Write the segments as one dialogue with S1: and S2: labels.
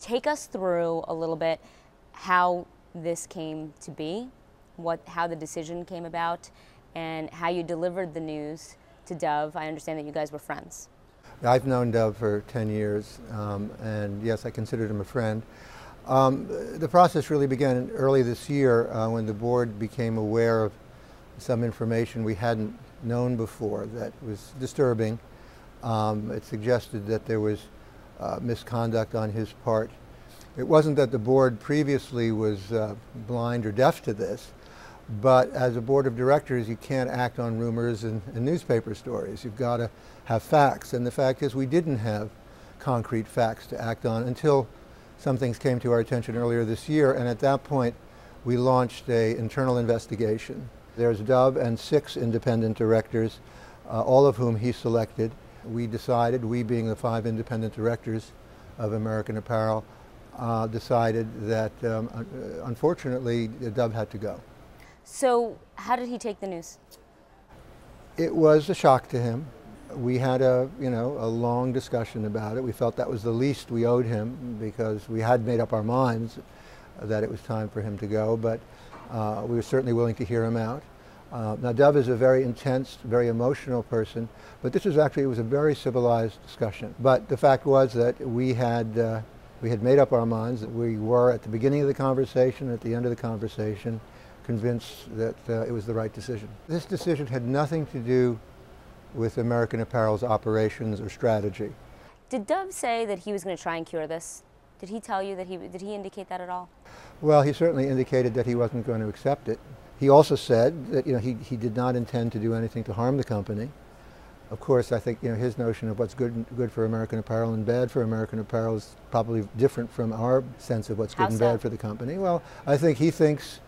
S1: Take us through a little bit how this came to be, how the decision came about, and how you delivered the news to Dov. I understand that you guys were friends.
S2: I've known Dov for 10 years, and yes, I considered him a friend. The process really began early this year when the board became aware of some information we hadn't known before that was disturbing. It suggested that there was misconduct on his part. It wasn't that the board previously was blind or deaf to this, but as a board of directors, you can't act on rumors and newspaper stories. You've got to have facts, and the fact is we didn't have concrete facts to act on until some things came to our attention earlier this year, and at that point we launched an internal investigation. There's Dov and 6 independent directors, all of whom he selected. We decided, we being the 5 independent directors of American Apparel, decided that unfortunately Dov had to go.
S1: So how did he take the news?
S2: It was a shock to him. We had a long discussion about it. We felt that was the least we owed him because we had made up our minds that it was time for him to go, but we were certainly willing to hear him out. Now Dov is a very intense, very emotional person, but this was actually, it was a very civilized discussion. But the fact was that we had made up our minds that we were at the beginning of the conversation, at the end of the conversation, convinced that it was the right decision. This decision had nothing to do with American Apparel's operations or strategy.
S1: Did Dov say that he was going to try and cure this? Did he tell you that did he indicate that at all?
S2: Well, he certainly indicated that he wasn't going to accept it. He also said that he did not intend to do anything to harm the company. Of course, I think his notion of what's good for American Apparel and bad for American Apparel is probably different from our sense of what's good and bad for the company. Well, I think he thinks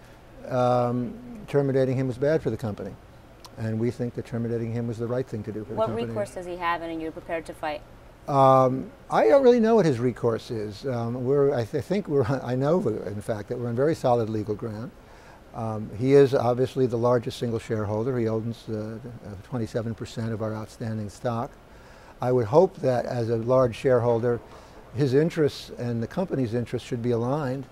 S2: terminating him was bad for the company, and we think that terminating him was the right thing to do for the company.
S1: What recourse does he have, and are you prepared to fight?
S2: I don't really know what his recourse is. I know, in fact, that we're on very solid legal ground. He is obviously the largest single shareholder. He owns 27% of our outstanding stock. I would hope that as a large shareholder, his interests and the company's interests should be aligned.